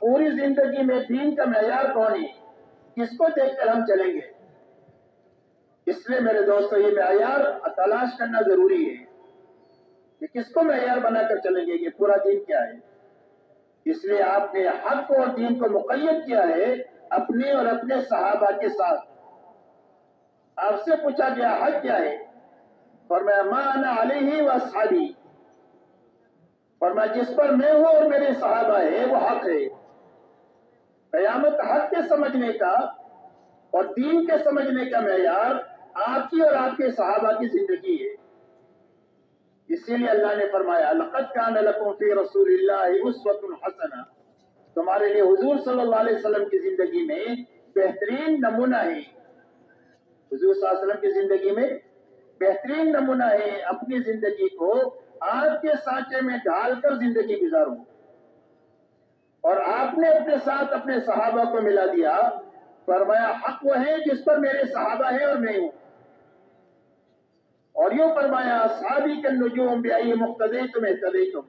پوری زندگی میں دین کا معیار کون ہے، کس کو دیکھ کر ہم چلیں گے؟ اس لیے میرے دوستو یہ معیار تلاش کرنا ضروری ہے کہ کس کو معیار بنا کر چلیں گے کہ پورا دین کیا ہے۔ اس لیے آپ نے حق اور دین کو مقید کیا ہے اپنے اور اپنے صحابہ کے ساتھ۔ آپ سے پوچھا گیا حق کیا ہے، فرمایا ما انا علیہ و اصحابی، فرمایا جس پر میں ہوں اور میرے صحابہ ہیں وہ حق ہے۔ قیامت حق کے سمجھنے کا اور دین کے سمجھنے کا معیار آپ کی اور آپ کے صحابہ کی زندگی ہے۔ اسی لیے اللہ نے فرمایا لقد کان لکم فی رسول اللہ اسوۃ حسنہ، تمہارے لیے حضور صلی اللہ علیہ وسلم کی زندگی میں بہترین نمونہ ہے۔ حضور صلی اللہ علیہ وسلم کی زندگی میں بہترین نمونہ ہے۔ اپنی زندگی کو آپ کے سانچے میں ڈال کر زندگی گزارو، اور آپ نے اپنے ساتھ اپنے صحابہ کو ملا دیا۔ فرمایا حق وہ ہے جس پر میرے صحابہ ہیں اور میں ہوں، اور یوں فرمایا اصحابی کالنجوم بأی مقتدیتم اہتدیتم،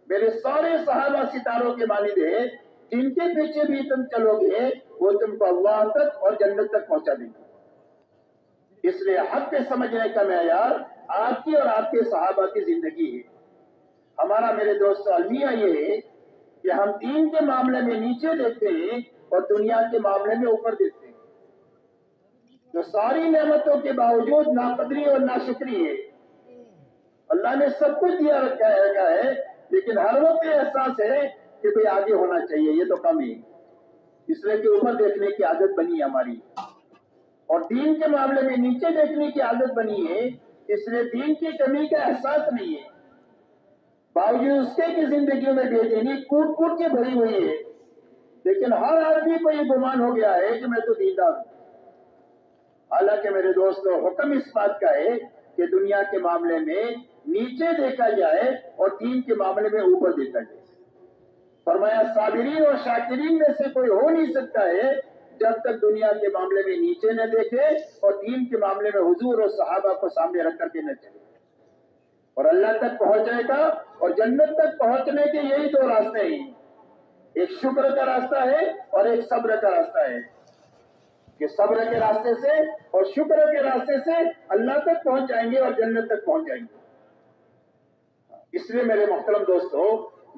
میرے سارے صحابہ ستاروں کے مانند ہیں، جن کے پیچھے بھی تم چلو گے وہ تم کو اللہ تک اور جنت تک پہنچا دیں گے۔ اس لیے حق کے سمجھنے کا معیار آپ کی اور آپ کے صحابہ کی زندگی ہے۔ ہمارا میرے دوستو المیہ یہ ہے کہ ہم دین کے معاملے میں نیچے دیکھتے ہیں اور دنیا کے معاملے میں اوپر دیکھتے ہیں۔ جو ساری نعمتوں کے باوجود ناقدری اور ناشکری ہے، اللہ نے سب کچھ دیا رکھا ہے، لیکن ہر وقت یہ احساس ہے کہ کوئی آگے ہونا چاہیے، یہ تو کم ہے، اس لیے کہ اوپر دیکھنے کی عادت بنی ہے ہماری، اور دین کے معاملے میں نیچے دیکھنے کی عادت بنی ہے، اس لیے دین کی کمی کا احساس نہیں ہے۔ باوجود اس کے کی زندگیوں میں بے دینی کوٹ کوٹ کے بھری ہوئی ہے، لیکن ہر آدمی کو یہ گمان ہو گیا ہے کہ میں تو دیندار ہوں۔ حالانکہ میرے دوستو حکم اس بات کا ہے کہ دنیا کے معاملے میں نیچے دیکھا جائے اور دین کے معاملے میں اوپر دیکھا جائے۔ فرمایا صابرین اور شاکرین میں سے کوئی ہو نہیں سکتا ہے جب تک دنیا کے معاملے میں نیچے نہ دیکھے اور دین کے معاملے میں حضور اور صحابہ کو سامنے رکھ کر کے نہ چلے۔ اور اللہ تک پہنچنے کا اور جنت تک پہنچنے کے یہی دو راستے ہیں، ایک شکر کا راستہ ہے اور ایک صبر کا راستہ ہے، کہ صبر کے راستے سے اور شکر کے راستے سے اللہ تک پہنچ جائیں گے اور جنت تک پہنچ جائیں گے۔ اس لیے میرے محترم دوستو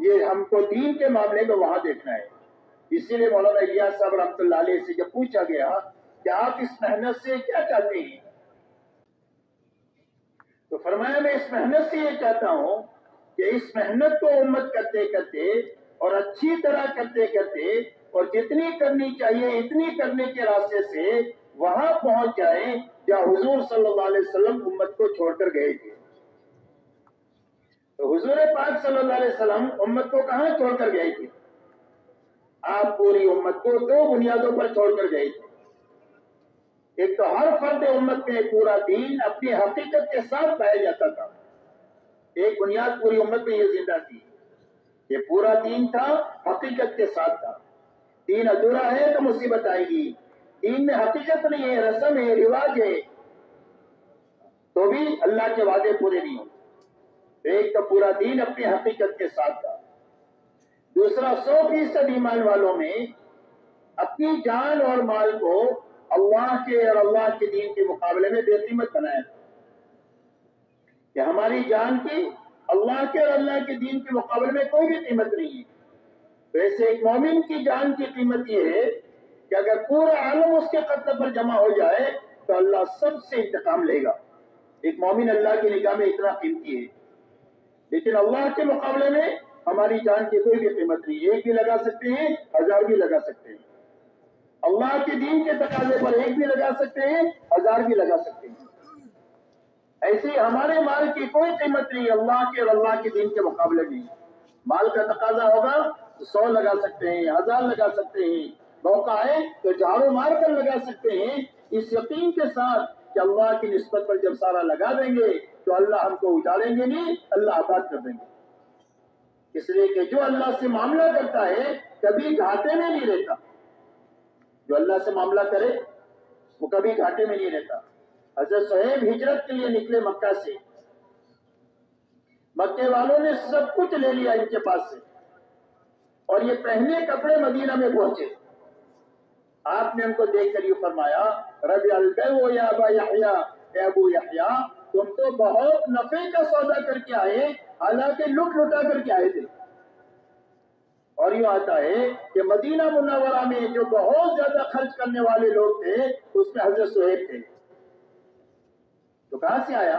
یہ ہم کو دین کے معاملے میں وہاں دیکھنا ہے۔ اسی لیے مولانا الیاس صاحب رحمۃ اللہ علیہ سے جب پوچھا گیا کہ آپ اس محنت سے کیا چاہتے ہیں، تو فرمایا میں اس محنت سے یہ چاہتا ہوں کہ اس محنت کو امت کرتے کرتے اور اچھی طرح کرتے کرتے اور جتنی کرنی چاہیے اتنی کرنے کے راستے سے وہاں پہنچ جائیں جہاں حضور صلی اللہ علیہ وسلم امت کو چھوڑ کر گئے تھے۔ تو حضور پاک صلی اللہ علیہ وسلم امت کو کہاں چھوڑ کر گئے تھے؟ آپ پوری امت کو دو بنیادوں پر چھوڑ کر گئے تھے۔ ایک تو ہر فرد امت میں پورا دین اپنی حقیقت کے ساتھ پایا جاتا تھا۔ ایک بنیاد پوری امت میں یہ زندہ تھی کہ پورا دین تھا، حقیقت کے ساتھ تھا۔ دین ادھورا ہے تو مصیبت آئے گی، دین میں حقیقت نہیں ہے، رسم ہے، رواج ہے، تو بھی اللہ کے وعدے پورے نہیں ہوتے۔ ایک تو پورا دین اپنی حقیقت کے ساتھ تھا، دوسرا 100% ایمان والوں میں اپنی جان اور مال کو اللہ کے اور اللہ کے دین کے مقابلے میں بے قیمت بنایا تھا، کہ ہماری جان کی اللہ کے اور اللہ کے دین کے مقابلے میں کوئی بھی قیمت نہیں ہے۔ تو ایسے ایک مومن کی جان کی قیمت یہ ہے کہ اگر پورا عالم اس کے قتل پر جمع ہو جائے تو اللہ سب سے انتقام لے گا۔ ایک مومن اللہ کی نگاہ میں اتنا قیمتی ہے، لیکن اللہ کے مقابلے میں ہماری جان کی کوئی بھی قیمت نہیں، ایک بھی لگا سکتے ہیں، 1000 بھی لگا سکتے ہیں۔ اللہ کے دین کے تقاضے پر ایک بھی لگا سکتے ہیں، 1000 بھی لگا سکتے ہیں۔ ایسے ہی ہمارے مال کی کوئی قیمت نہیں اللہ کے اور اللہ کے دین کے مقابلے میں۔ مال کا تقاضا ہوگا تو 100 لگا سکتے ہیں، 1000 لگا سکتے ہیں، موقع آئے تو جھاڑو مار کر لگا سکتے ہیں، اس یقین کے ساتھ کہ اللہ کی نسبت پر جب سارا لگا دیں گے تو اللہ ہم کو اجاڑیں گے نہیں، اللہ آباد کر دیں گے۔ اس لیے کہ جو اللہ سے معاملہ کرتا ہے کبھی گھاٹے میں نہیں رہتا، جو اللہ سے معاملہ کرے وہ کبھی گھاٹے میں نہیں رہتا۔ حضرت صہیب ہجرت کے لیے نکلے مکہ سے، مکے والوں نے سب کچھ لے لیا ان کے پاس سے، اور یہ پہنے کپڑے مدینہ میں پہنچے. آپ نے ان کو دیکھ کر یہ فرمایا ربی البیع یا ابا یحییٰ، اے ابو یحییٰ تم تو بہت نفع کا سودا کر کے آئے، حالانکہ لٹ لٹا کر کے آئے تھے. اور یہ آتا ہے کہ مدینہ منورہ میں جو بہت زیادہ خرچ کرنے والے لوگ تھے اس میں حضرت صہیب تھے. تو کہاں سے آیا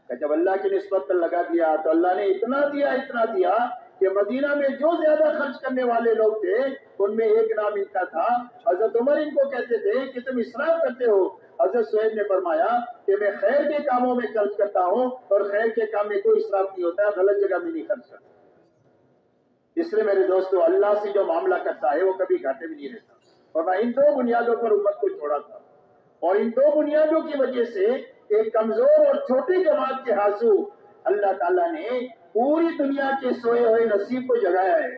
کہ جب اللہ کی نسبت پر لگا دیا تو اللہ نے اتنا دیا کہ مدینہ میں جو زیادہ خرچ کرنے والے لوگ تھے ان میں ایک نام ان کا تھا. حضرت عمر ان کو کہتے تھے کہ تم اسراف کرتے ہو. حضرت صہیب نے فرمایا کہ میں خیر کے کاموں میں خرچ کرتا ہوں اور خیر کے کام میں کوئی اسراف نہیں ہوتا، غلط جگہ میں نہیں خرچ کرتا. اس لیے میرے دوستو اللہ سے جو معاملہ کرتا ہے وہ کبھی گھاٹے میں نہیں رہتا. اور میں ان دو بنیادوں پر امت کو چھوڑا تھا، اور ان دو بنیادوں کی وجہ سے ایک کمزور اور چھوٹی جماعت کے ہاتھوں اللہ تعالیٰ نے پوری دنیا کے سوئے ہوئے نصیب کو جگایا ہے.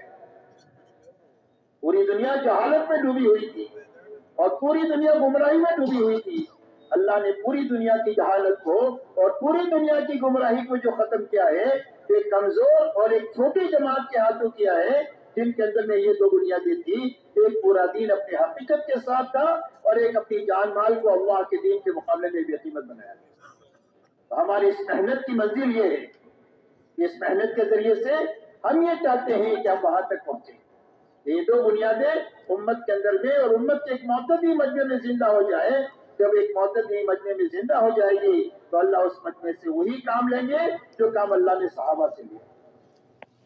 پوری دنیا جہالت میں ڈوبی ہوئی تھی اور پوری دنیا گمراہی میں ڈوبی ہوئی تھی. اللہ نے پوری دنیا کی جہالت کو اور پوری دنیا کی گمراہی کو جو ختم کیا ہے ایک کمزور اور ایک چھوٹی جماعت کے ہاتھوں کیا ہے، جن کے اندر میں یہ دو بنیادیں تھی. ایک پورا دین اپنے حقیقت کے ساتھ تھا اور ایک اپنی جان مال کو اللہ کے دین کے مقابلے میں بے قیمت بنایا. ہماری اس محنت کی منزل یہ ہے، اس محنت کے ذریعے سے ہم یہ چاہتے ہیں کہ ہم وہاں تک پہنچیں. یہ دو بنیادیں امت کے اندر میں اور امت کے ایک معتدی مجمع میں زندہ ہو جائے. جب ایک معتدی مجمع میں زندہ ہو جائے گی تو اللہ اس مجمع سے وہی کام لیں گے جو کام اللہ نے صحابہ سے لیا.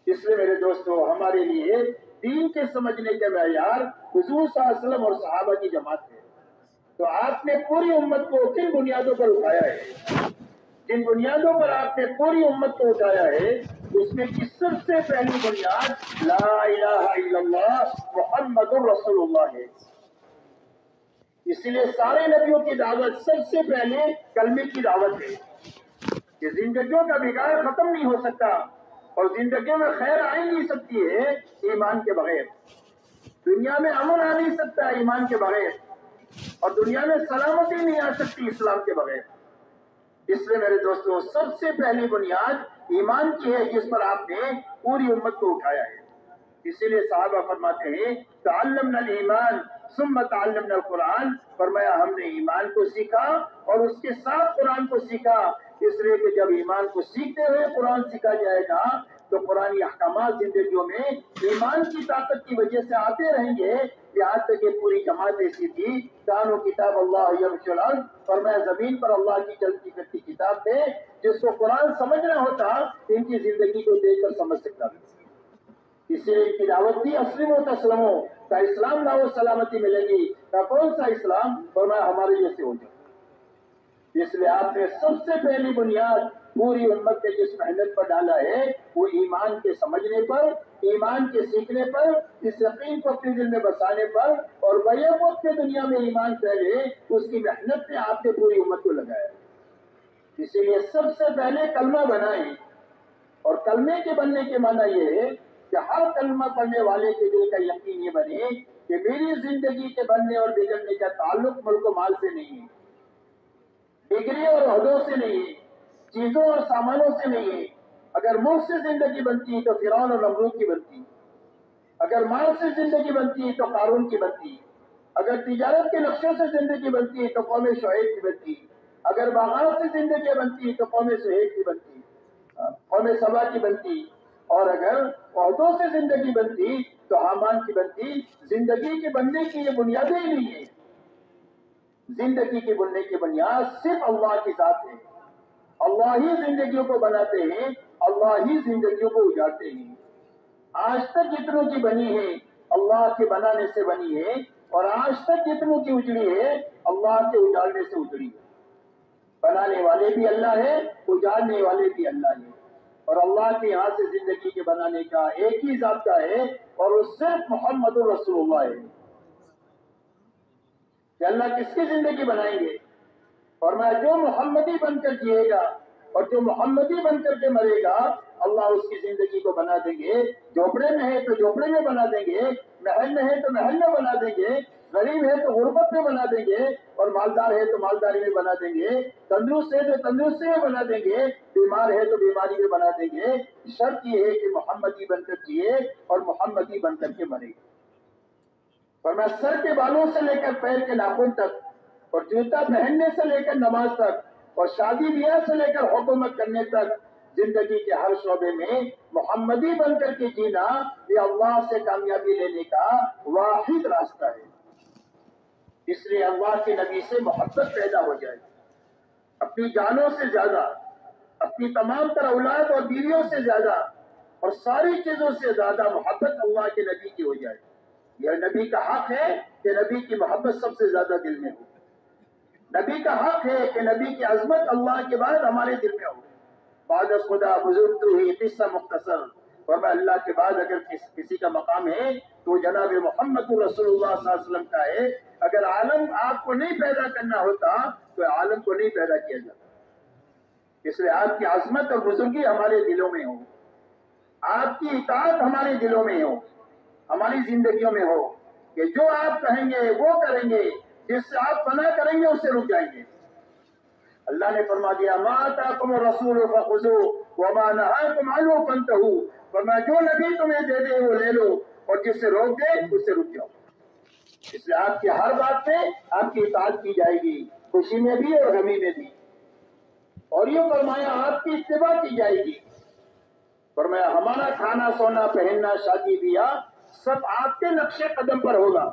اس لیے میرے دوستو ہمارے لیے دین کے سمجھنے کے معیار حضور صلی اللہ علیہ وسلم اور صحابہ کی جماعت ہے. تو آپ نے پوری امت کو کن بنیادوں پر اٹھایا ہے؟ جن بنیادوں پر آپ نے پوری امت کو اٹھایا ہے اس میں کی سب سے پہلی بنیاد لا الہ الا اللہ محمد رسول اللہ ہے. اسی لیے سارے نبیوں کی دعوت سب سے پہلے کلمے کی دعوت ہے کہ زندگیوں کا بگاڑ ختم نہیں ہو سکتا اور زندگیوں میں خیر آ ہی نہیں سکتی ہے ایمان کے بغیر. دنیا میں امن آ نہیں سکتا ایمان کے بغیر، اور دنیا میں سلامتی نہیں آ سکتی اسلام کے بغیر. اس لیے میرے دوستوں سب سے پہلی بنیاد ایمان کی ہے جس پر آپ نے پوری امت کو اٹھایا ہے. اسی لیے صحابہ فرماتے ہیں تعلمنا الایمان ثم تعلمنا القرآن. فرمایا ہم نے ایمان کو سیکھا اور اس کے ساتھ قرآن کو سیکھا. اس لیے کہ جب ایمان کو سیکھتے ہوئے قرآن سیکھا جائے گا تو قرآنی احکامات زندگیوں میں ایمان کی طاقت کی وجہ سے آتے رہیں گے. یہاں تک کہ پوری جماعت ایسی تھی کانو کتاب اللہ یمشی الارض. فرمایا زمین پر اللہ کی چلتی کرتی کتاب تھے جس کو قرآن سمجھنا ہوتا ان کی زندگی کو دیکھ کر سمجھ سکتا تھا. اسی لیے ان کی دعوت تھی اسلم و تسلمو، کا اسلام لاؤ سلامتی ملے گی. کا کون سا اسلام؟ فرمایا ہمارے جیسے ہو جائے. اس لیے آپ نے سب سے پہلی بنیاد پوری امت کے جس محنت پر ڈالا ہے وہ ایمان کے سمجھنے پر، ایمان کے سیکھنے پر، اس یقین کو اپنے دل میں بسانے پر اور بیک وقت کے دنیا میں ایمان پھیلے اس کی محنت میں آپ نے پوری امت کو لگایا. اسی لیے سب سے پہلے کلمہ بنائیں، اور کلمے کے بننے کے معنی یہ ہے کہ ہر کلمہ پڑھنے والے کے دل کا یقین یہ بنے کہ میری زندگی کے بننے اور بگڑنے کا تعلق ملک و مال سے نہیں ہے، ڈگری اور عہدوں سے نہیں ہے، چیزوں اور سامانوں سے نہیں ہے. اگر ملک سے زندگی بنتی تو فرعون اور نمرود کی بنتی، اگر مال سے زندگی بنتی تو قارون کی بنتی، اگر تجارت کے نقشوں سے زندگی بنتی تو قوم شعیب کی بنتی، اگر باغات سے زندگی بنتی تو قوم شعیب کی بنتی، قوم سبا کی بنتی، اور اگر عہدوں سے زندگی بنتی تو حامان کی بنتی. زندگی کے بننے کی یہ بنیادیں ہی نہیں ہے. زندگی کے بننے کی بنیاد صرف اللہ کی ذات ہے. اللہ ہی زندگیوں کو بناتے ہیں، اللہ ہی زندگیوں کو اجاڑتے ہیں. آج تک جتنوں کی بنی ہے اللہ کے بنانے سے بنی ہے، اور آج تک جتنوں کی اجڑی ہے اللہ کے اجاڑنے سے اجڑی ہے. بنانے والے بھی اللہ ہے، اجاڑنے والے بھی اللہ ہے. اور اللہ کے یہاں سے زندگی کے بنانے کا ایک ہی ضابطہ ہے اور وہ صرف محمد رسول اللہ ہے. کہ اللہ کس کی زندگی بنائیں گے؟ فرمایا جو محمدی بن کر جیے گا اور جو محمدی بن کر کے مرے گا अल्लाह उसकी जिंदगी को बना देंगे। झोपड़े में है तो झोपड़े में बना देंगे, महल में है तो महल में बना देंगे, गरीब है तो गुर्बत में बना देंगे, और मालदार है तो मालदारी में बना देंगे, तंदुरुस्त है तो तंदुरुस्ती में बना देंगे, बीमार है तो बीमारी में बना देंगे। शर्त ये है कि मोहम्मदी बनकर जिए और मोहम्मदी बनकर के मरे। और मैं सर के बालों से लेकर पैर के नाखून तक, और जूता पहनने से लेकर नमाज तक, और शादी ब्याह से लेकर हुकूमत करने तक, जिंदगी के हर शोबे में मोहम्मदी बनकर के जीना ये अल्लाह से कामयाबी लेने का वाहिद रास्ता है। इसलिए अल्लाह के नबी से मोहब्बत पैदा हो जाए, अपनी जानों से ज्यादा, अपनी तमाम तर औलाद और बीवियों से ज्यादा, और सारी चीजों से ज्यादा मोहब्बत अल्लाह के नबी की हो जाए। यह नबी का हक है कि नबी की मोहब्बत सबसे ज्यादा दिल में हो। नबी का हक है कि नबी की अजमत अल्लाह के बाद हमारे दिल में हो। बाद खुदा बुजुर्ग तो ही किस्सा मुख्तसर, और मैं अल्लाह के बाद अगर किसी का मकाम है तो जनाब मोहम्मद रसूलुल्लाह सल्लल्लाहु अलैहि वसल्लम का है। अगर आलम आपको नहीं पैदा करना होता तो आलम को नहीं पैदा किया जाता। इसलिए आपकी अजमत और बुजुर्गी हमारे दिलों में हो, आपकी इताअत हमारे दिलों में हो, हमारी जिंदगियों में हो, कि जो आप कहेंगे वो करेंगे, जिससे आप मना करेंगे उससे रुक जाएंगे। अल्लाह ने फरमा दिया मा आताकुम रसूल फखुजू वमा नहाकुम अन्हु फंतहू, फरमा जो नबी तुम्हें दे दे वो ले लो, और जिससे रोक दे उससे रुक जाओ। इसलिए आपकी हर बात में आपकी इताअत की जाएगी, खुशी में भी और गमी में भी। और ये फरमाया आपकी इत्तिबा की जाएगी। फरमाया हमारा खाना सोना पहनना शादी ब्याह सब आपके नक्शे कदम पर होगा।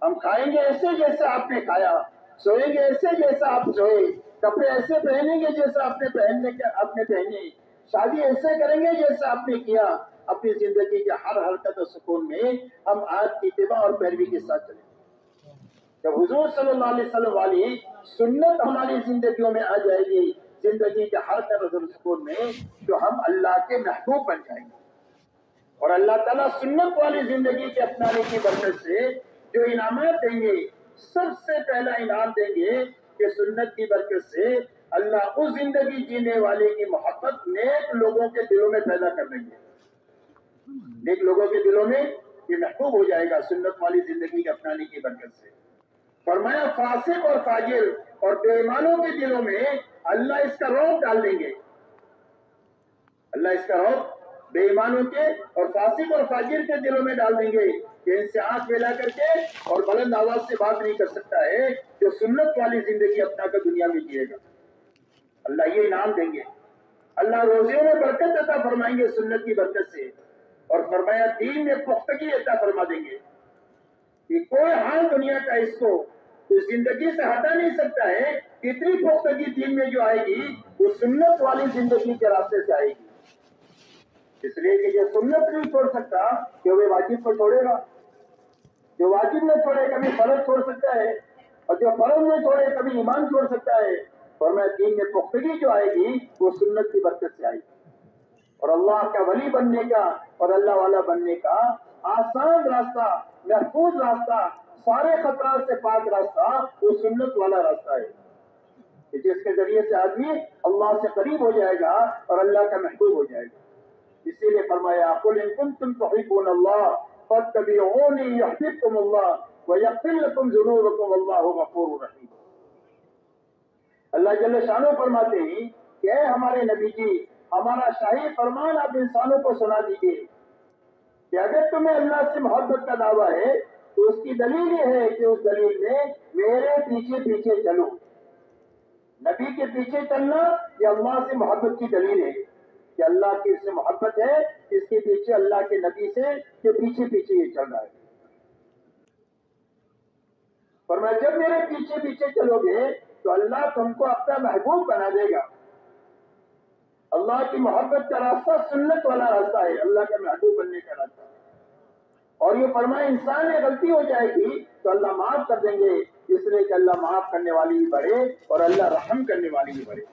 हम खाएंगे ऐसे जैसे आपने खाया, सोएंगे ऐसे जैसा आप सोए, कपड़े ऐसे पहनेंगे जैसा आपने पहने, शादी ऐसे करेंगे जैसा आपने किया। अपनी जिंदगी के हर हरकत और सुकून में हम आपकी इत्तिबा और पैरवी के साथ चलेंगे। जब हुजूर सल्लल्लाहु अलैहि वसल्लम वाली सुन्नत हमारी जिंदगियों में आ जाएगी, जिंदगी के हर हरकत और सुकून में, तो हम अल्लाह के महबूब बन जाएंगे। और अल्लाह ताला सुन्नत वाली जिंदगी के अपनाने की बरकत से जो इनामात देंगे, सबसे पहला इनाम देंगे कि सुन्नत की बरकत से अल्लाह उस जिंदगी जीने वाले की मोहब्बत नेक लोगों के दिलों में पैदा कर देंगे। नेक लोगों के दिलों में ये महबूब हो जाएगा सुन्नत वाली जिंदगी के अपनाने की बरकत से। फरमाया फासिक और फाजिर और बेईमानों के दिलों में अल्लाह इसका रौब डाल देंगे। अल्लाह इसका रौब बेईमानों के और फासिक और फाजिर के दिलों में डाल देंगे कि इनसे आंख मिला करके और बुलंद आवाज से बात नहीं कर सकता है जो सुन्नत वाली जिंदगी अपना कर दुनिया में जिएगा। अल्लाह ये इनाम देंगे। अल्लाह रोजियों में बरकत अता फरमाएंगे सुन्नत की बरकत से, और फरमाया दीन में पुख्तगी अता फरमा देंगे कि कोई हाल दुनिया का इसको उस जिंदगी से हटा नहीं सकता है। इतनी पुख्तगी दीन में जो आएगी वो सुन्नत वाली जिंदगी के रास्ते से आएगी। इसलिए कि जो सुन्नत नहीं छोड़ सकता कि वे वाजिब को छोड़ेगा, जो वाजिब न छोड़े कभी फर्ज छोड़ सकता है, और जो फर्ज न छोड़े कभी ईमान छोड़ सकता है। और मैं दीन में पुख्तगी जो आएगी वो सुन्नत की बरकत से आएगी। और अल्लाह का वली बनने का और अल्लाह वाला बनने का आसान रास्ता, महफूज रास्ता, सारे खतरा से पाक रास्ता वो सुन्नत वाला रास्ता है, जिसके जरिए से आदमी अल्लाह से करीब हो जाएगा और अल्लाह का महबूब हो जाएगा। इसीलिए फरमाया कुल इन कुंतुम तुहिब्बूनल्लाह फत्तबिऊनी युहब्बुकुमुल्लाह व यग़फिर लकुम ज़ुनूबकुम वल्लाहु गफूरुर रहीम। अल्लाह जल्ल शानो फरमाते हैं कि ऐ हमारे नबी जी, हमारा शाही फरमान आप इंसानों को सुना दीजिए कि अगर तुम्हें अल्लाह से मोहब्बत का दावा है तो उसकी दलील ये है कि उस दलील में मेरे पीछे पीछे चलो। नबी के पीछे चलना ये अल्लाह से मोहब्बत की दलील है कि अल्लाह की इससे मोहब्बत है, इसके पीछे अल्लाह के नबी से के पीछे पीछे ये चल रहा है। और मैं जब मेरे पीछे पीछे चलोगे तो अल्लाह तुमको अपना महबूब बना देगा। अल्लाह की मोहब्बत का रास्ता सुन्नत वाला रास्ता है, अल्लाह का महबूब बनने का रास्ता है। और ये फरमाए इंसान में गलती हो जाएगी तो अल्लाह माफ कर देंगे, इसलिए कि अल्लाह माफ करने वाली भी बढ़े और अल्लाह रहम करने वाली भी बढ़े।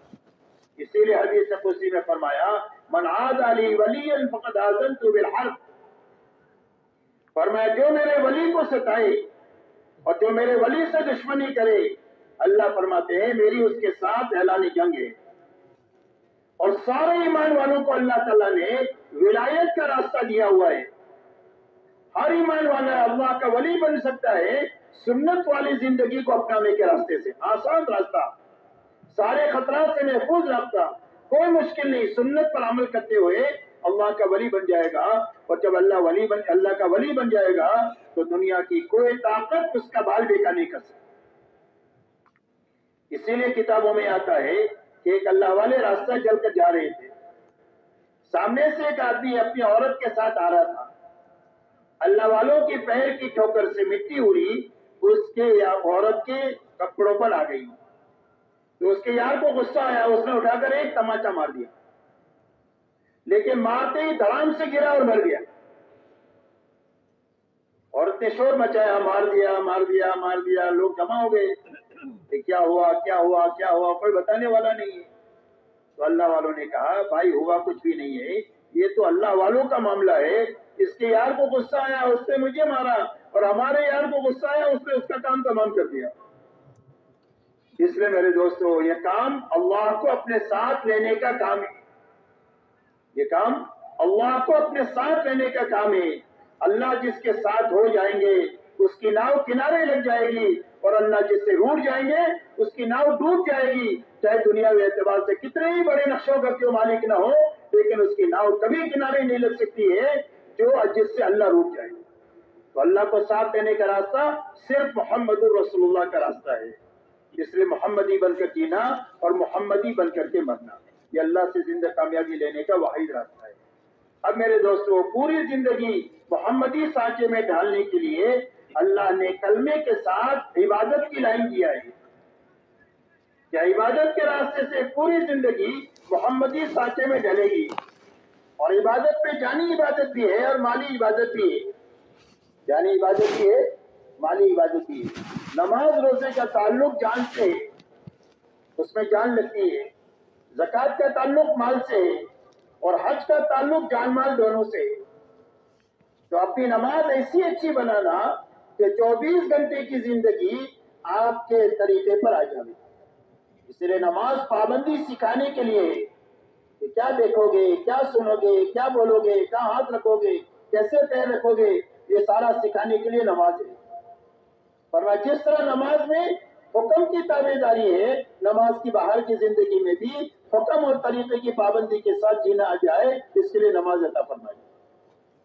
इसीलिए हदीस कुदसी में फरमाया मन आद अली वलियन फक़द आज़नतु बिल हर्ब। फरमाया जो मेरे वली को सताए और जो मेरे वली से दुश्मनी करे, अल्लाह फरमाते हैं मेरी उसके साथ ऐलान जंग है। اور سارے ایمان والوں کو اللہ تعالیٰ نے ولایت کا راستہ دیا ہوا ہے. ہر ایمان والا اللہ کا ولی بن سکتا ہے سنت والی زندگی کو اپنانے کے راستے سے. آسان راستہ، سارے خطرات سے محفوظ راستہ، کوئی مشکل نہیں. سنت پر عمل کرتے ہوئے اللہ کا ولی بن جائے گا. اور جب اللہ کا ولی بن جائے گا تو دنیا کی کوئی طاقت اس کا بال بیکا نہیں کر سکتی. اسی لیے کتابوں میں آتا ہے کہ ایک اللہ والے راستہ چل کر جا رہے تھے. سامنے سے ایک آدمی اپنی عورت کے ساتھ آ رہا تھا. اللہ والوں کی پیر کی ٹھوکر سے مٹی اڑی اس کے عورت کے کپڑوں پر آ گئی. تو اس کے یار کو غصہ آیا، اس نے اٹھا کر ایک تماچا مار دیا، لیکن مارتے ہی دھڑام سے گرا اور مر گیا. عورت نے شور مچایا، مار دیا مار دیا مار دیا. لوگ جمع ہو گئے کہ کیا ہوا کیا ہوا کیا ہوا، کوئی بتانے والا نہیں ہے. تو اللہ والوں نے کہا بھائی ہوا کچھ بھی نہیں ہے، یہ تو اللہ والوں کا معاملہ ہے. اس کے یار کو غصہ آیا، اس نے مجھے مارا، اور ہمارے یار کو غصہ آیا، اس نے اس کا کام تمام کر دیا. اس لیے میرے دوستو، یہ کام اللہ کو اپنے ساتھ لینے کا کام ہے. یہ کام اللہ کو اپنے ساتھ لینے کا کام ہے. اللہ جس کے ساتھ ہو جائیں گے اس کی ناؤ کنارے لگ جائے گی، اور اللہ جس سے روٹ جائیں گے اس کی ناؤ ڈوب جائے گی. چاہے دنیاوی اعتبار سے کتنے ہی بڑے نقشوں کا کیوں مالک نہ ہو، لیکن اس کی ناؤ کبھی کنارے نہیں لگ سکتی ہے جس سے اللہ روٹ جائے. تو اللہ کو ساتھ دینے کا راستہ صرف محمد الرسول اللہ کا راستہ ہے. اس لیے محمدی بن کر جینا اور محمدی بن کر کے مرنا، یہ اللہ سے زندہ کامیابی لینے کا واحد راستہ ہے. اب میرے دوستو، پوری زندگی محمدی سانچے میں ڈھالنے کے لیے اللہ نے کلمے کے ساتھ عبادت کی لائن دیا ہے. کیا عبادت کے راستے سے پوری زندگی محمدی سانچے میں ڈلے گی. اور عبادت پہ جانی عبادت بھی ہے اور مالی عبادت بھی ہے. جانی عبادت بھی ہے، مالی عبادت بھی ہے. نماز روزے کا تعلق جان سے ہے، اس میں جان لگتی ہے. زکوٰۃ کا تعلق مال سے ہے، اور حج کا تعلق جان مال دونوں سے ہے. تو اپنی نماز ایسی اچھی بنانا کہ 24 گھنٹے کی زندگی آپ کے طریقے پر آ جائے. اس لیے نماز پابندی سکھانے کے لیے ہے کہ کیا دیکھو گے، کیا سنو گے، کیا بولو گے، کہاں ہاتھ رکھو گے، کیسے پیر رکھو گے، یہ سارا سکھانے کے لیے نماز ہے. فرمایا جس طرح نماز میں حکم کی تابع داری ہے، نماز کی باہر کی زندگی میں بھی حکم اور طریقے کی پابندی کے ساتھ جینا آ جائے، اس کے لیے نماز عطا فرمائی.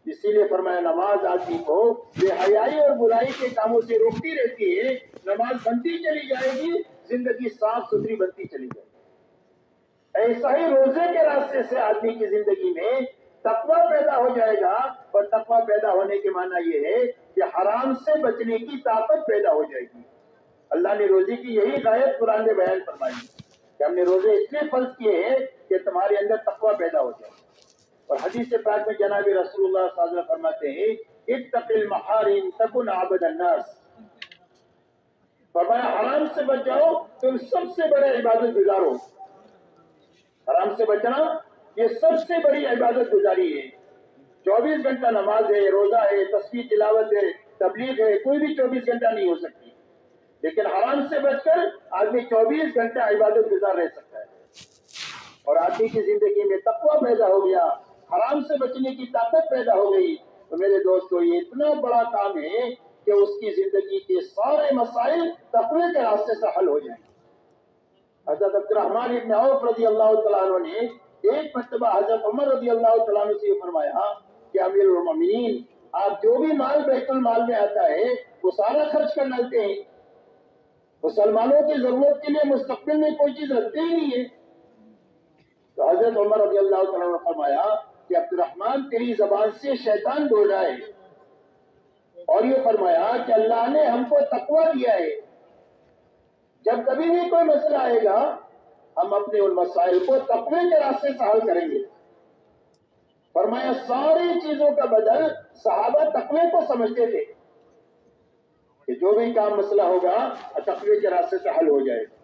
اسی لیے فرمایا نماز آدمی کو بے حیائی اور برائی کے کاموں سے روکتی رہتی ہے. نماز بنتی چلی جائے گی، زندگی صاف ستھری بنتی چلی جائے گی. ایسا ہی روزے کے راستے سے آدمی کی زندگی میں تقویٰ پیدا ہو جائے گا. اور تقویٰ پیدا ہونے کے معنی یہ ہے کہ حرام سے بچنے کی طاقت پیدا ہو جائے گی. اللہ نے روزے کی یہی غایت قرآن میں بیان فرمائی کہ ہم نے روزے اس لیے فرض کیے ہیں کہ تمہارے اندر تقویٰ پیدا ہو جائے. اور حدیث پاک میں جناب رسول اللہ صلی اللہ علیہ وسلم فرماتے ہیں اتق المحارم تکن عبد الناس. فرمایا حرام سے بچ جاؤ، تم سب سے بڑے عبادت گزار ہو. حرام سے بچنا یہ سب سے بڑی عبادت گزاری ہے. 24 گھنٹہ نماز ہے، روزہ ہے، تسبیح تلاوت ہے، تبلیغ ہے، کوئی بھی 24 گھنٹہ نہیں ہو سکتی. لیکن حرام سے بچ کر آدمی 24 گھنٹہ عبادت گزار رہ سکتا ہے. اور آدمی کی زندگی میں تقویٰ پیدا ہو گیا، حرام سے بچنے کی طاقت پیدا ہو گئی. تو میرے دوستو، یہ اتنا بڑا کام ہے کہ اس کی زندگی کے سارے مسائل تقوی کے راستے سے حل ہو جائیں. حضرت عبد الرحمن ابن عوف رضی اللہ تعالیٰ عنہ نے ایک مرتبہ حضرت عمر رضی اللہ تعالیٰ عنہ سے یہ فرمایا کہ امیر المومنین، آپ جو بھی مال بیت المال میں آتا ہے وہ سارا خرچ کر ڈالتے ہیں، مسلمانوں کی ضرورت کے لیے مستقبل میں کوئی چیز رکھتے ہی نہیں ہے. تو حضرت عمر رضی اللہ تعالیٰ نے فرمایا کہ عبد الرحمن تیری زبان سے شیطان بول رہا ہے. اور یہ فرمایا کہ اللہ نے ہم کو تقویٰ دیا ہے، جب کبھی بھی کوئی مسئلہ آئے گا ہم اپنے ان مسائل کو تقوی کے راستے سے حل کریں گے. فرمایا ساری چیزوں کا بدل صحابہ تقوی کو سمجھتے تھے کہ جو بھی کام مسئلہ ہوگا تقوی کے راستے سے حل ہو جائے گا.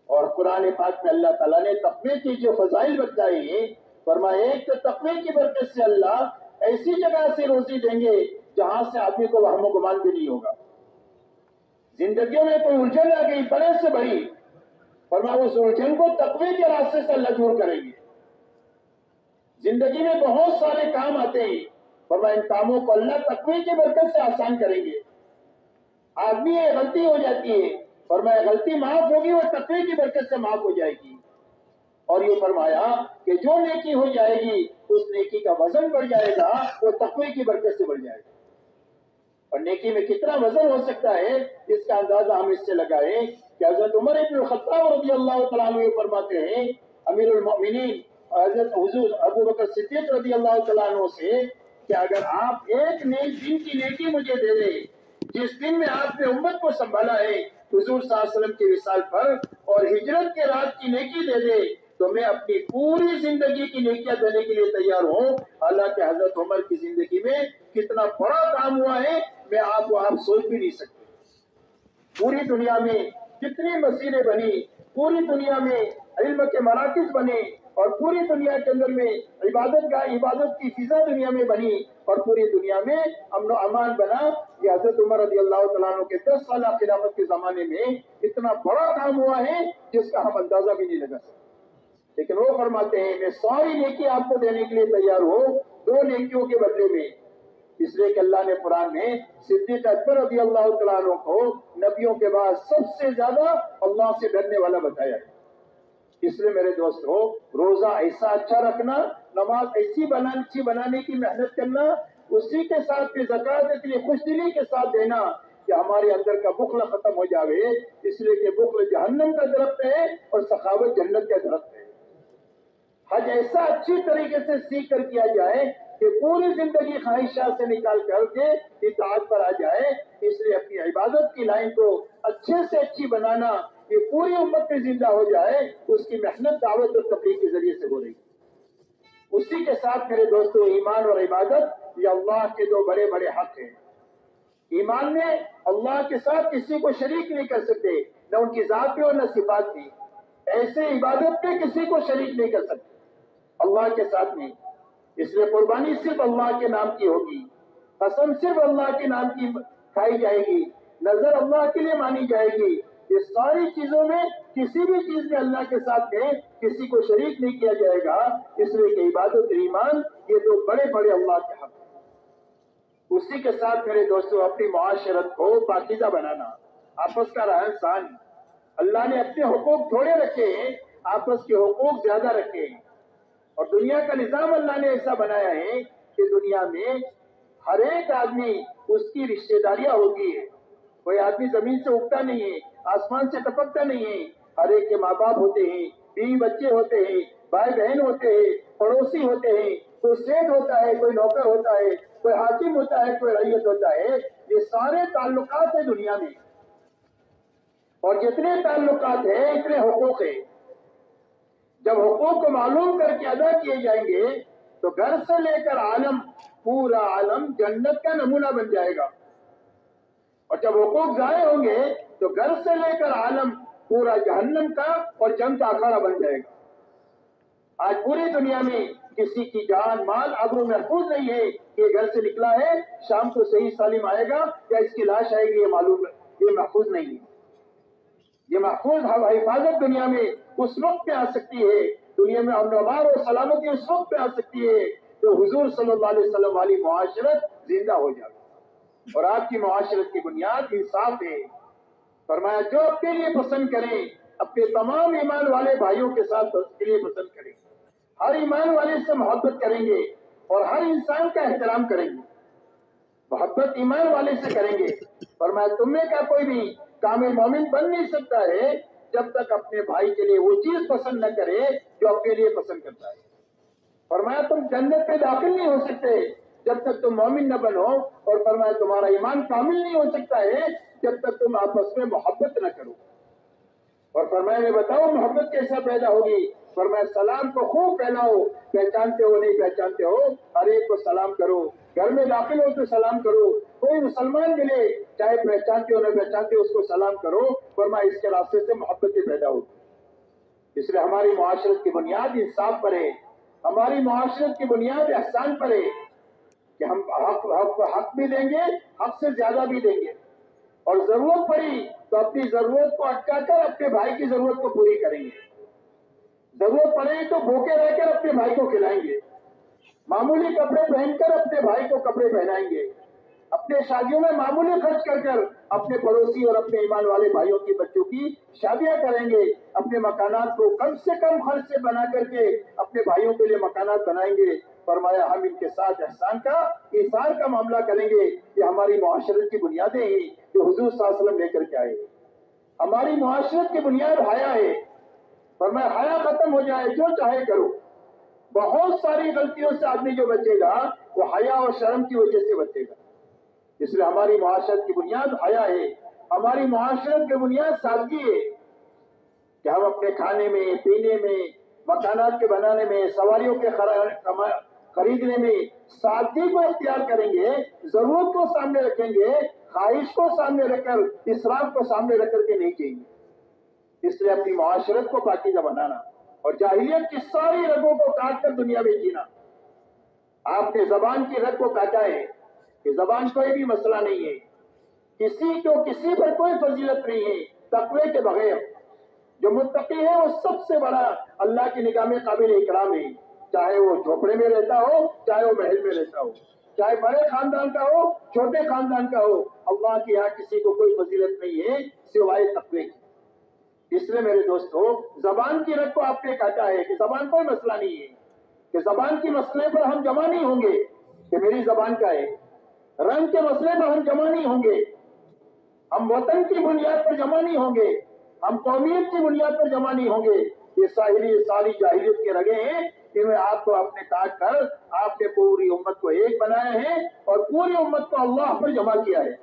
اور قرآن پاک میں اللہ تعالیٰ نے تقوی کی جو فضائل بتائی ہیں، فرمایا ایک تو تقوی کی برکت سے اللہ ایسی جگہ سے روزی دیں گے جہاں سے آدمی کو وہم و گمان بھی نہیں ہوگا. زندگیوں میں کوئی الجھن آ گئی بڑے سے بڑی، फरमाया उस उलझन को तकवे के रास्ते से अल्लाह दूर करेंगे। जिंदगी में बहुत सारे काम आते हैं, फरमाया इन कामों को अल्लाह तकवे की बरकत से आसान करेंगे। आदमी ये गलती हो जाती है, फरमाया गलती माफ होगी और तकवे की बरकत से माफ हो जाएगी। और ये फरमाया कि जो नेकी हो जाएगी उस नेकी का वजन बढ़ जाएगा, वो तकवे की बरकत से बढ़ जाएगा। और नेकी में कितना वजन हो सकता है इसका अंदाजा हम इससे लगाएं कि हजरत उमर इब्न खत्ताब रज़ियल्लाहु तआला अन्हु फरमाते हैं, अमीरुल मोमिनीन हजरत हुजूर अबू बकर सिद्दीक रज़ियल्लाहु तआला अन्हु से, कि अगर आप एक दिन की नेकी मुझे दे दें, जिस दिन में आपने उम्मत को संभाला है हुजूर सल्लल्लाहु अलैहि वसल्लम के विसाल पर, और हिजरत के रात की नेकी दे दे, तो मैं अपनी पूरी जिंदगी की नेकियां देने के लिए तैयार हूँ। हालांकि हजरत उमर की जिंदगी में कितना बड़ा काम हुआ है मैं आप सोच भी नहीं सकते। पूरी दुनिया में कितनी मस्जिदें बनी, पूरी दुनिया में इल्म के मराकिज बने, और पूरी दुनिया के अंदर में इबादत की फिजा दुनिया में बनी, और पूरी दुनिया में अमन अमान बना। ये हजरत उमर रज़ियल्लाहु तआला अन्हु के 10 साल खिलाफत के जमाने में इतना बड़ा काम हुआ है जिसका हम अंदाजा भी नहीं लगा सकते। लेकिन वो फरमाते हैं मैं सारी नेकी आपको देने के लिए तैयार हूँ 2 नेकियों के बदले में। इसलिए कि अल्लाह ने कुरान में सिद्दीक अकबर रज़ियल्लाहु तआला अन्हु को नबियों के बाद सबसे ज्यादा अल्लाह से डरने वाला बताया है। इसलिए मेरे दोस्तों, रोजा ऐसा अच्छा रखना, नमाज ऐसी बनाने की मेहनत करना, उसी के साथ फिर ज़कात इतनी खुशदिली के साथ देना कि हमारे अंदर का बुखला खत्म हो जावे। इसलिए कि बुखल जहन्नम का दरख्त है और सखावत जन्नत का दरख्त है। हज ऐसा अच्छी तरीके से सीख कर किया जाए कि पूरी जिंदगी ख्वाहिशात से निकाल करके इताअत पर आ जाए। इसलिए अपनी इबादत की लाइन को अच्छे से अच्छी बनाना, ये पूरी उम्मत में जिंदा हो जाए, उसकी मेहनत दावत और तबलीग के जरिए से हो रही। उसी के साथ मेरे दोस्तों, ईमान और इबादत ये अल्लाह के 2 बड़े बड़े हक हैं। ईमान में अल्लाह के साथ किसी को शरीक नहीं कर सकते, न उनकी जात में और न सिफात में। ऐसे इबादत में किसी को शरीक नहीं कर सकते अल्लाह के साथ नहीं। इसलिए कुर्बानी सिर्फ अल्लाह के नाम की होगी, कसम सिर्फ अल्लाह के नाम की खाई जाएगी, नजर अल्लाह के लिए मानी जाएगी। ये सारी चीजों में किसी भी चीज में अल्लाह के साथ में किसी को शरीक नहीं किया जाएगा। इसलिए कि इबादत और ईमान ये 2 बड़े बड़े अल्लाह के हक। उसी के साथ मेरे दोस्तों, अपनी मुआशरत को पाकीज़ा बनाना, आपस का रहन सहन। अल्लाह ने अपने हुकूक थोड़े रखे हैं, आपस के हुकूक ज्यादा रखे हैं। और दुनिया का निजाम अल्लाह ने ऐसा बनाया है कि दुनिया में हर एक आदमी उसकी रिश्तेदारियां होती है। कोई आदमी जमीन से उगता नहीं है, आसमान से टपकता नहीं है। हर एक के माँ बाप होते हैं, बीवी बच्चे होते हैं, भाई बहन होते हैं, पड़ोसी होते हैं, कोई सेठ होता है, कोई नौकर होता है, कोई हाकिम होता है, कोई रईयत होता है। ये सारे ताल्लुकात है दुनिया में, और जितने ताल्लुकात है इतने हुकूक है। जब हुकूक को मालूम करके अदा किए जाएंगे तो घर से लेकर आलम, पूरा आलम जन्नत का नमूना बन जाएगा। और जब हुकूक ज़ाये होंगे तो घर से लेकर आलम पूरा जहन्नम का और जंग का अखाड़ा बन जाएगा। आज पूरी दुनिया में किसी की जान माल आबरू महफूज नहीं है कि घर से निकला है शाम को सही सालिम आएगा या इसकी लाश आएगी, ये मालूम, ये महफूज नहीं है। ये महफूज हिफाजत दुनिया में उस वक्त पे आ सकती है, दुनिया में अमन और सलामती उस वक्त पे आ सकती है तो हुजूर सल्लल्लाहु अलैहि वसल्लम वाली मुआशरत जिंदा हो जाए। और आपकी मुआशरत की बुनियाद इंसाफ है। फरमाया जो अपने लिए पसंद करें अपने तमाम ईमान वाले भाइयों के साथ के लिए पसंद करें। हर ईमान वाले से मोहब्बत करेंगे और हर इंसान का एहतराम करेंगे, मोहब्बत ईमान वाले से करेंगे। फरमाया तुम में का कोई भी कामिल मोमिन बन नहीं सकता है जब तक अपने भाई के लिए वो चीज पसंद न करे जो अपने लिए पसंद करता है। फरमाया तुम जन्नत में दाखिल नहीं हो सकते जब तक तुम मोमिन न बनो। और फरमाया तुम्हारा ईमान कामिल नहीं हो सकता है जब तक तुम आपस में मोहब्बत न करो। और फरमाया मैं बताओ मोहब्बत कैसा पैदा होगी। फरमाया सलाम को खूब फैलाओ, पहचानते हो नहीं पहचानते हो हर एक को सलाम करो, घर में दाखिल हो तो सलाम करो, कोई मुसलमान मिले चाहे पहचानते हो न पहचानते हो उसको सलाम करो। फरमाया इसके रास्ते से मोहब्बतें पैदा होगी। इसलिए हमारी मुआशरत की बुनियाद इंसाफ पर है, हमारी मुआशरत की बुनियाद एहसान पर है कि हम हक भी देंगे, हक से ज्यादा भी देंगे। और जरूरत पड़ी تو अपनी जरूरत को अटकाकर अपने भाई की जरूरत को पूरी करेंगे, जरूरत पड़े तो भूखे रहकर अपने भाई को खिलाएंगे, मामूली कपड़े पहनकर अपने भाई को कपड़े पहनाएंगे, अपने शादियों में मामूली खर्च कर कर अपने पड़ोसी और अपने ईमान वाले भाइयों की बच्चों की शादियां करेंगे, अपने मकानात को कम से कम खर्च से बना करके अपने भाइयों के लिए मकानात बनाएंगे। फरमाया हम इनके साथ ihsan का मामला करेंगे। ये हमारी मुआशरत की बुनियादें हैं जो हुजूर सल्लल्लाहु अलैहि वसल्लम लेकर के आए। हमारी मुआशरत की बुनियाद हया है। फरमाया हया खत्म हो जाए जो चाहे करो। बहुत सारी गलतियों से आदमी जो बचेगा वो हया और शर्म की वजह से बचेगा। इसलिए हमारी मुआशरत की बुनियाद हया है, हमारी मुआशरत की बुनियाद सादगी है कि हम अपने खाने में, पीने में, मकानात के बनाने में, सवारियों के खरीदने में सादगी को इख्तियार करेंगे, जरूरत को सामने रखेंगे, ख्वाहिश को सामने रखकर, इसराफ को सामने रख करके नहीं चाहिए। इसलिए अपनी मुआशरत को पाकीज़ा बनाना और जाहिलियत की सारी रगों को काट कर दुनिया में जीना। आपने जबान की रग को काटा है कि जबान कोई भी मसला नहीं है, किसी पर कोई फजीलत नहीं है तकवे के बगैर। जो मुत्तकी है वो सबसे बड़ा अल्लाह की निगाह में काबिल इकराम है, चाहे वो झोपड़े में रहता हो, चाहे वो महल में रहता हो, चाहे बड़े खानदान का हो, छोटे खानदान का हो, अल्लाह के यहाँ किसी को कोई फजीलत नहीं है सिवाय तकवे की। इसलिए मेरे दोस्तों, जबान की रग को आपने काटा है कि जबान कोई मसला नहीं है, कि जबान के मसले पर हम जमा नहीं होंगे कि मेरी जबान का है, रंग के मसले पर हम जमा नहीं होंगे, हम वतन की बुनियाद पर जमा नहीं होंगे, हम कौमियत की बुनियाद पर जमा नहीं होंगे। ये सारी जाहिलियत के रगे हैं, इनमें आपको अपने काट कर आपने पूरी उम्मत को एक बनाया है और पूरी उम्मत को अल्लाह पर जमा किया है।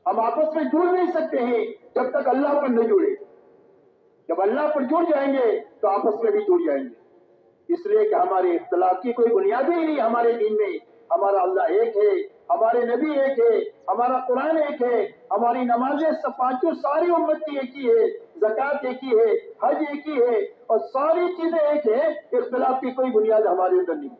हम आपस में जुड़ नहीं सकते हैं जब तक अल्लाह पर न जुड़े। जब अल्लाह पर जुड़ जाएंगे तो आपस में भी जुड़ जाएंगे। इसलिए कि हमारे इख्तिलाफ की कोई बुनियाद ही नहीं हमारे दीन में। हमारा अल्लाह एक है, हमारे नबी एक है, हमारा कुरान एक है, हमारी नमाजें सब पांचों सारी उम्मत की एक ही है, ज़कात एक ही है, हज एक ही है और सारी चीजें एक है। इख्तिलाफ की कोई बुनियाद हमारे अंदर नहीं।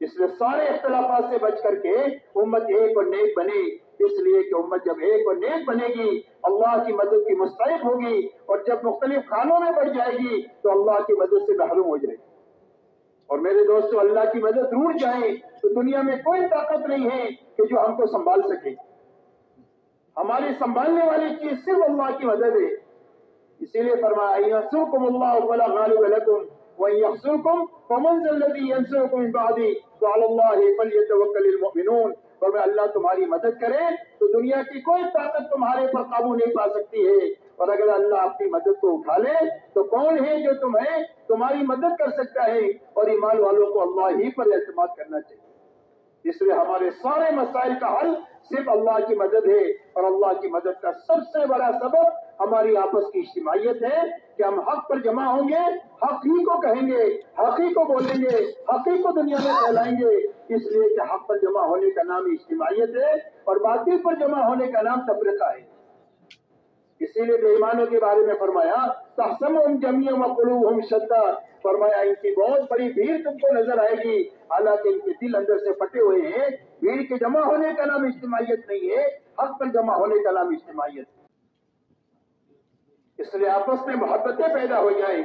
इसलिए सारे इख्तिलाफात से बच करके उम्मत एक और नेक बने। इसलिए कि उम्मत जब एक और नेक बनेगी अल्लाह की मदद की मुस्तहिक होगी और जब मुख्तलिफ खानों में बढ़ जाएगी तो अल्लाह की मदद से महरूम हो जाएगी। और मेरे दोस्तों, अल्लाह की मदद रूठ जाए तो दुनिया में कोई ताकत नहीं है कि जो हमको संभाल सके। हमारी संभालने वाली चीज सिर्फ अल्लाह की मदद है। इसीलिए फरमाया यंसुरकुमुल्लाहु फला गालिब लकुम व यहसुरकुम फमन ज़ल्लज़ी यंसुरकुम मिन बअदी व अलल्लाहि फलयतवक्कलिल मुमिनून। और अल्लाह तुम्हारी मदद करे तो दुनिया की कोई ताकत तुम्हारे पर काबू नहीं पा सकती है। और अगर अल्लाह अपनी मदद को उठा ले तो कौन है जो तुम्हारी मदद कर सकता है। और ईमान वालों को अल्लाह ही पर एतमाद करना चाहिए। इसलिए हमारे सारे मसाइल का हल सिर्फ अल्लाह की मदद है। और अल्लाह की मदद का सबसे बड़ा सबब हमारी आपस की इज्तिमाइयत है कि हम हक पर जमा होंगे, हक ही को कहेंगे, हक ही को बोलेंगे, हक ही को दुनिया में फैलाएंगे। इसलिए कि हक पर जमा होने का नाम इज्तिमाइयत है और बातिल पर जमा होने का नाम तफरीका है। इसीलिए बेईमानों के बारे में फरमाया तहसबुहुम जमीअन व कुलूबुहुम शत्ता। फरमाया इनकी बहुत बड़ी भीड़ तुमको नजर आएगी, हालांकि इनके दिल अंदर से फटे हुए हैं। भीड़ के जमा होने का नाम इज्तिमाइयत नहीं है, हक पर जमा होने का नाम इज्तिमाइयत। इसलिए आपस में मोहब्बतें पैदा हो जाए,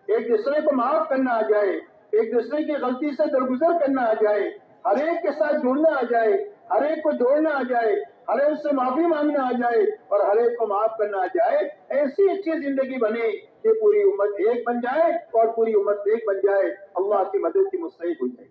एक दूसरे को माफ करना आ जाए, एक दूसरे की गलती से दरगुजर करना आ जाए, हर एक के साथ जुड़ना आ जाए, हर एक को जोड़ना आ जाए, हर एक से माफी मांगना आ जाए और हर एक को माफ करना आ जाए। ऐसी अच्छी जिंदगी बने कि पूरी उम्मत एक बन जाए और पूरी उम्मत एक बन जाए, अल्लाह की मदद की मुस्तहिक हो जाए।